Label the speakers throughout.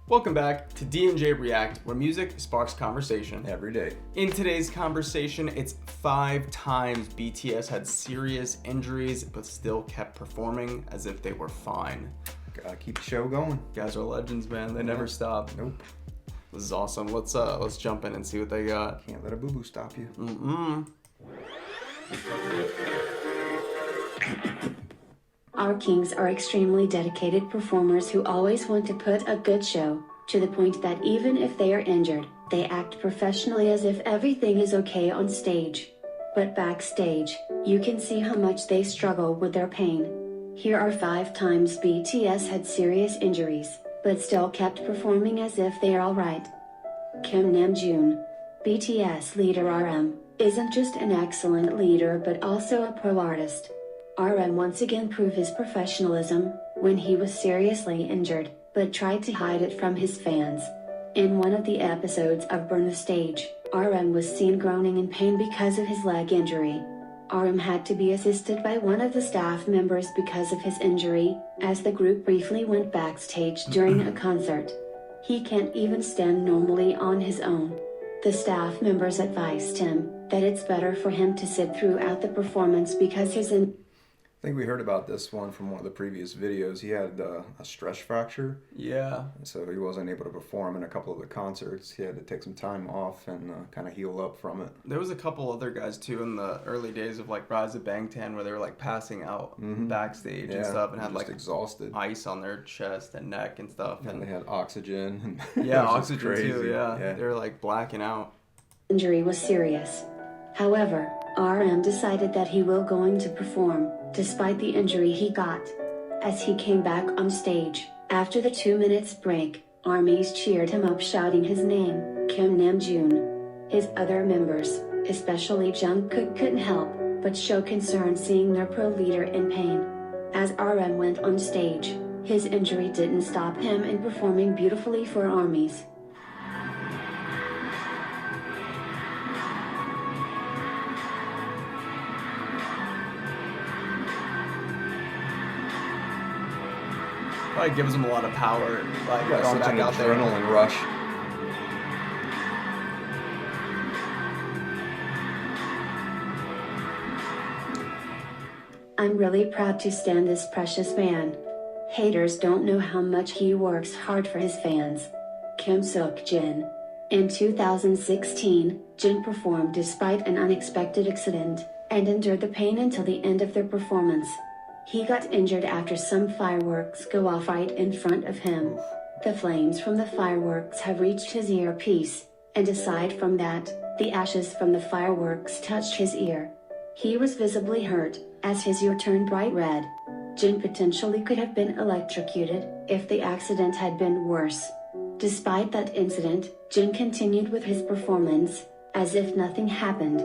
Speaker 1: Welcome back to D&J React, where music sparks conversation.
Speaker 2: Every day.
Speaker 1: In today's conversation, it's 5 times BTS had serious injuries, but still kept performing as if they were fine.
Speaker 2: Gotta keep the show going.
Speaker 1: Guys are legends, man. They never stop.
Speaker 2: Nope.
Speaker 1: This is awesome. Let's jump in and see what they got.
Speaker 2: Can't let a boo-boo stop you.
Speaker 3: Our kings are extremely dedicated performers who always want to put a good show, to the point that even if they are injured, they act professionally as if everything is okay on stage. But backstage, you can see how much they struggle with their pain. Here are 5 times BTS had serious injuries, but still kept performing as if they are alright. Kim Namjoon, BTS leader RM, isn't just an excellent leader but also a pro artist. RM once again proved his professionalism when he was seriously injured, but tried to hide it from his fans. In one of the episodes of Burn the Stage, RM was seen groaning in pain because of his leg injury. RM had to be assisted by one of the staff members because of his injury, as the group briefly went backstage during a concert. He can't even stand normally on his own. The staff members advised him that it's better for him to sit throughout the performance because his
Speaker 2: I think we heard about this one from one of the previous videos. He had a stress fracture.
Speaker 1: Yeah.
Speaker 2: So he wasn't able to perform in a couple of the concerts. He had to take some time off and kind of heal up from it.
Speaker 1: There was a couple other guys too in the early days of like Rise of Bangtan where they were like passing out backstage and stuff and had
Speaker 2: just
Speaker 1: like
Speaker 2: exhausted
Speaker 1: ice on their chest and neck and stuff.
Speaker 2: And they had oxygen. And
Speaker 1: yeah,
Speaker 2: it was
Speaker 1: oxygen
Speaker 2: crazy.
Speaker 1: too. Yeah, they were like blacking out.
Speaker 3: injury was serious. However, RM decided that he will going to perform, despite the injury he got. As he came back on stage, after the 2 minutes break, armies cheered him up shouting his name, Kim Namjoon. His other members, especially Jungkook, couldn't help but show concern seeing their pro leader in pain. As RM went on stage, his injury didn't stop him in performing beautifully for armies.
Speaker 1: Probably gives him a lot of power, like
Speaker 2: Got
Speaker 1: going
Speaker 2: such
Speaker 1: back
Speaker 2: an
Speaker 1: out there.
Speaker 2: adrenaline rush.
Speaker 3: I'm really proud to stand this precious man. Haters don't know how much he works hard for his fans. Kim Seok-jin. In 2016, Jin performed despite an unexpected accident, and endured the pain until the end of their performance. He got injured after some fireworks go off right in front of him. The flames from the fireworks have reached his earpiece, and aside from that, the ashes from the fireworks touched his ear. He was visibly hurt, as his ear turned bright red. Jin potentially could have been electrocuted if the accident had been worse. Despite that incident, Jin continued with his performance, as if nothing happened.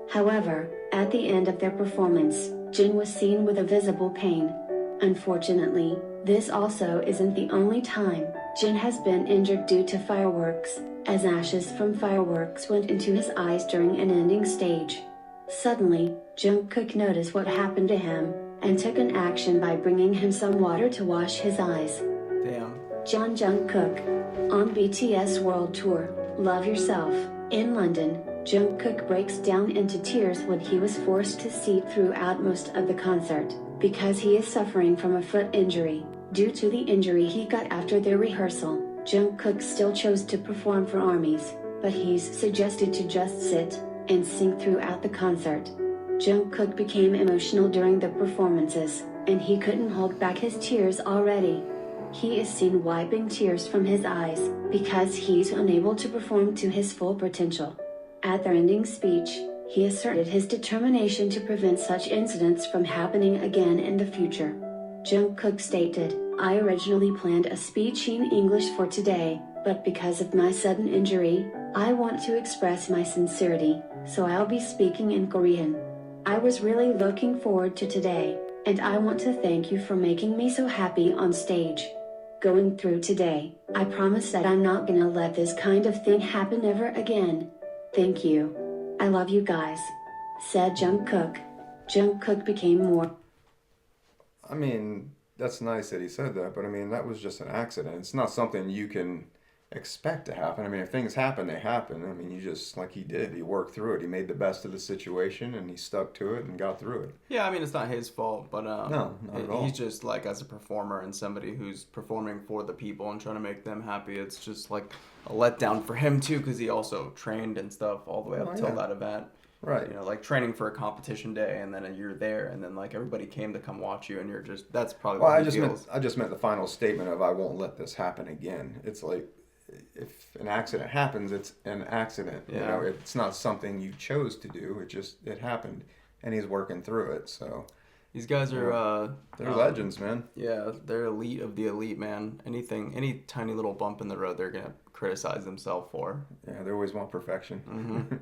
Speaker 3: However, at the end of their performance, Jin was seen with a visible pain. Unfortunately, this also isn't the only time Jin has been injured due to fireworks, as ashes from fireworks went into his eyes during an ending stage. Suddenly, Jungkook noticed what happened to him, and took an action by bringing him some water to wash his eyes.
Speaker 1: Damn.
Speaker 3: Jungkook. On BTS World Tour, Love Yourself, in London, Jungkook breaks down into tears when he was forced to sit throughout most of the concert, because he is suffering from a foot injury. Due to the injury he got after their rehearsal, Jungkook still chose to perform for armies, but he's suggested to just sit and sing throughout the concert. Jungkook became emotional during the performances, and he couldn't hold back his tears already. He is seen wiping tears from his eyes, because he's unable to perform to his full potential. At their ending speech, he asserted his determination to prevent such incidents from happening again in the future. Jungkook stated, "I originally planned a speech in English for today, but because of my sudden injury, I want to express my sincerity, so I'll be speaking in Korean. I was really looking forward to today, and I want to thank you for making me so happy on stage. Going through today, I promise that I'm not gonna let this kind of thing happen ever again. Thank you. I love you guys," said Jungkook. Jungkook became more.
Speaker 2: I mean, that's nice that he said that, but I mean, that was just an accident. It's not something you can expect to happen. I mean, if things happen, they happen. I mean, you just, like he did, he worked through it. He made the best of the situation and he stuck to it and got through it.
Speaker 1: Yeah, I mean, it's not his fault, but
Speaker 2: No, not at all.
Speaker 1: he's just like, as a performer and somebody who's performing for the people and trying to make them happy, it's just like a letdown for him too, because he also trained and stuff all the way up till that event.
Speaker 2: Right.
Speaker 1: You know, like training for a competition day, and then you're there, and then like everybody came to come watch you, and you're just, that's probably
Speaker 2: Well,
Speaker 1: what he feels.
Speaker 2: I just meant the final statement of I won't let this happen again. It's like, if an accident happens, it's an accident.
Speaker 1: Yeah.
Speaker 2: You know, it's not something you chose to do. It happened, and he's working through it. So
Speaker 1: These guys are
Speaker 2: they're legends, man.
Speaker 1: Yeah, they're elite of the elite, man. Any tiny little bump in the road, they're gonna criticize themselves for.
Speaker 2: Yeah, they always want perfection.
Speaker 1: Mm-hmm.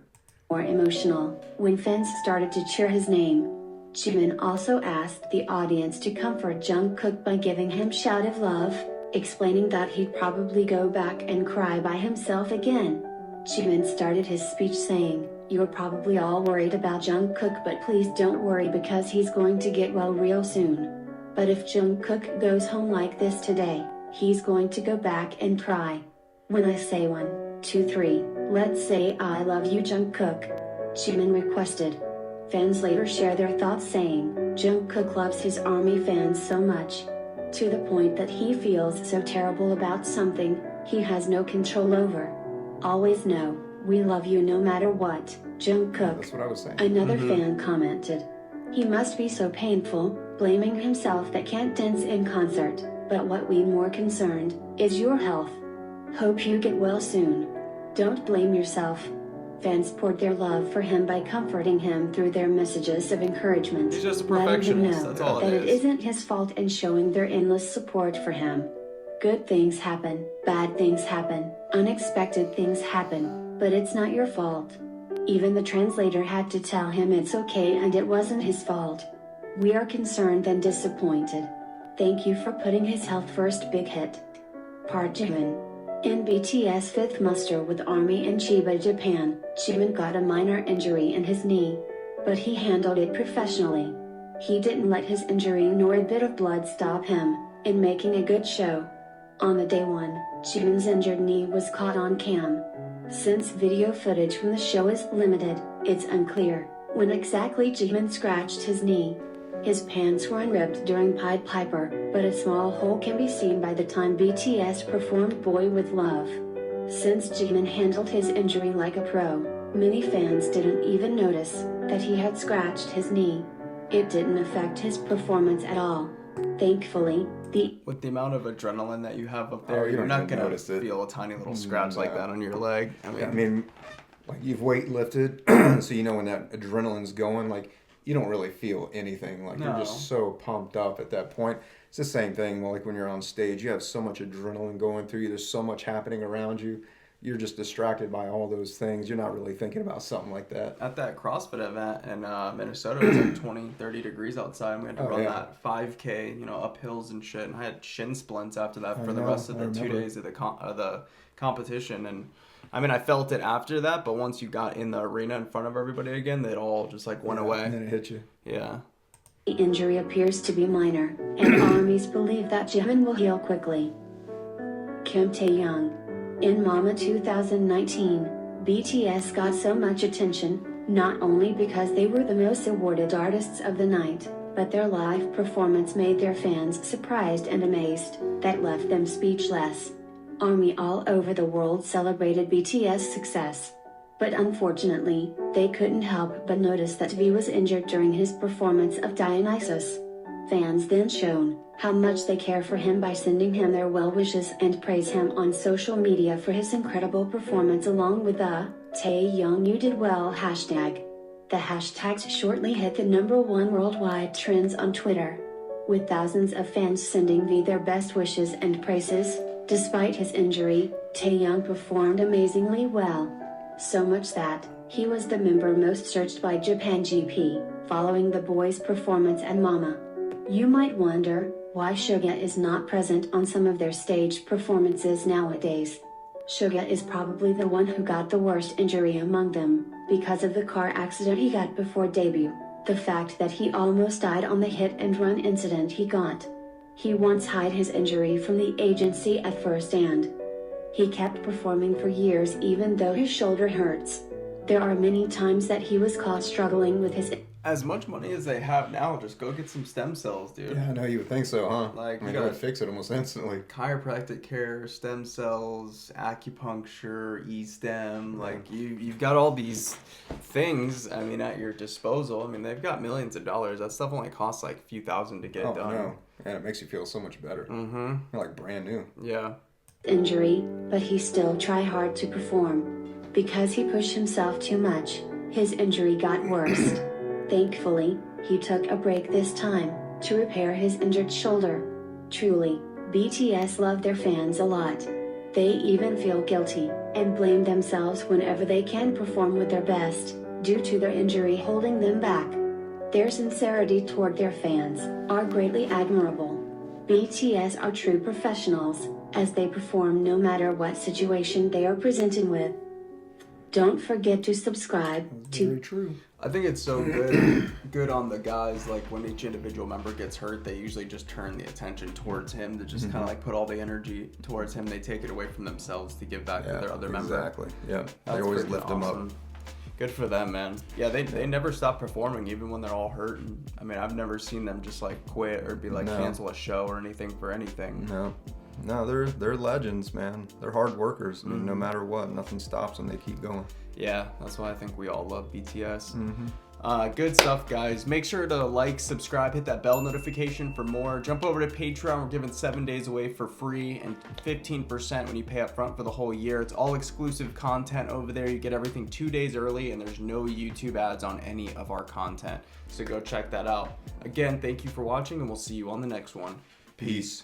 Speaker 3: More emotional when fans started to cheer his name. Jimin also asked the audience to comfort Jungkook by giving him shout of love, explaining that he'd probably go back and cry by himself again. Jimin started his speech saying, "You're probably all worried about Jungkook, but please don't worry because he's going to get well real soon. But if Jungkook goes home like this today, he's going to go back and cry. When I say 1, 2, 3, let's say I love you, Jungkook," Jimin requested. Fans later share their thoughts saying, Jungkook loves his ARMY fans so much, to the point that he feels so terrible about something he has no control over. "Always know, we love you no matter what, Jungkook,"
Speaker 2: That's what I was saying.
Speaker 3: another fan commented. "He must be so painful, blaming himself that can't dance in concert, but what we more concerned is your health. Hope you get well soon. Don't blame yourself." Fans poured their love for him by comforting him through their messages of encouragement,
Speaker 1: He's just a
Speaker 3: letting him
Speaker 1: perfectionist,
Speaker 3: know
Speaker 1: that's all
Speaker 3: that
Speaker 1: it
Speaker 3: it
Speaker 1: is.
Speaker 3: isn't his fault and showing their endless support for him. "Good things happen, bad things happen, unexpected things happen, but it's not your fault." Even the translator had to tell him it's okay and it wasn't his fault. "We are concerned and disappointed. Thank you for putting his health first." Big hit. Park Jimin. In BTS' fifth muster with ARMY in Chiba, Japan, Jimin got a minor injury in his knee. But he handled it professionally. He didn't let his injury nor a bit of blood stop him in making a good show. On the day one, Jimin's injured knee was caught on cam. Since video footage from the show is limited, it's unclear when exactly Jimin scratched his knee. His pants were unripped during Pied Piper, but a small hole can be seen by the time BTS performed Boy With Love. Since Jimin handled his injury like a pro, many fans didn't even notice that he had scratched his knee. It didn't affect his performance at all. Thankfully,
Speaker 1: With the amount of adrenaline that you have up there,
Speaker 2: you
Speaker 1: you're
Speaker 2: don't
Speaker 1: not
Speaker 2: even
Speaker 1: gonna
Speaker 2: notice it.
Speaker 1: feel a tiny little scratch like that on your leg.
Speaker 2: I mean, like you've weightlifted, so you know when that adrenaline's going, like you don't really feel anything. Like you're
Speaker 1: No.
Speaker 2: just so pumped up at that point. It's the same thing. Like when you're on stage, you have so much adrenaline going through you. There's so much happening around you. You're just distracted by all those things. You're not really thinking about something like that.
Speaker 1: At that CrossFit event in Minnesota, it was like 20, 30 degrees outside, and we had to run that 5K, up hills and shit, and I had shin splints after that for the rest of the 2 days of the competition, and I mean, I felt it after that, but once you got in the arena in front of everybody again, it all just like went away.
Speaker 2: And then it hit you.
Speaker 1: Yeah.
Speaker 3: the injury appears to be minor, and armies believe that Jimin will heal quickly. Kim Tae-young. In Mama 2019, BTS got so much attention, not only because they were the most awarded artists of the night, but their live performance made their fans surprised and amazed, that left them speechless. ARMY all over the world celebrated BTS' success. But unfortunately, they couldn't help but notice that V was injured during his performance of Dionysus. Fans then shown how much they care for him by sending him their well wishes and praise him on social media for his incredible performance, along with the Tae-young you did well hashtag. The hashtags shortly hit the #1 worldwide trends on Twitter, with thousands of fans sending V their best wishes and praises. Despite his injury, Tae-young performed amazingly well. So much that he was the member most searched by Japan GP, following the boys' performance at Mama. You might wonder why Suga is not present on some of their stage performances nowadays. Suga is probably the one who got the worst injury among them, because of the car accident he got before debut, the fact that he almost died on the hit and run incident he got. He once hid his injury from the agency at first and he kept performing for years even though his shoulder hurts. There are many times that he was caught struggling with his...
Speaker 1: As much money as they have now, just go get some stem cells, dude.
Speaker 2: Yeah, I know, you would think so, huh?
Speaker 1: Like,
Speaker 2: I mean, it would fix it almost instantly.
Speaker 1: Chiropractic care, stem cells, acupuncture, e-stem, like you've got all these things, I mean, at your disposal. I mean, they've got millions of dollars. That stuff only costs like a few thousand to get done.
Speaker 2: Oh, no. And it makes you feel so much better.
Speaker 1: Mm-hmm.
Speaker 2: You're like brand new.
Speaker 1: Yeah.
Speaker 3: Injury, but he still tried hard to perform. Because he pushed himself too much, his injury got worse. Thankfully, he took a break this time to repair his injured shoulder. Truly, BTS love their fans a lot. They even feel guilty and blame themselves whenever they can perform with their best, due to their injury holding them back. Their sincerity toward their fans are greatly admirable. BTS are true professionals, as they perform no matter what situation they are presented with. Don't forget to subscribe to...
Speaker 2: Very true.
Speaker 1: I think it's so good on the guys, like when each individual member gets hurt, they usually just turn the attention towards him to just kind of like put all the energy towards him. They take it away from themselves to give back to their other member.
Speaker 2: Exactly, yeah. They
Speaker 1: That's
Speaker 2: always
Speaker 1: freaking
Speaker 2: lift them up.
Speaker 1: awesome. Good for them, man. Yeah, they never stop performing even when they're all hurt. And, I mean, I've never seen them just like quit or be like cancel a show or anything for anything.
Speaker 2: No, they're legends, man. They're hard workers. I mean, no matter what, nothing stops them. They keep going.
Speaker 1: Yeah, that's why I think we all love BTS. Good stuff, guys. Make sure to like, subscribe, hit that bell notification for more. Jump over to Patreon. We're giving 7 days away for free and 15% when you pay up front for the whole year. It's all exclusive content over there. You get everything 2 days early, and there's no YouTube ads on any of our content. So go check that out. Again, thank you for watching, and we'll see you on the next one. Peace.
Speaker 2: Peace.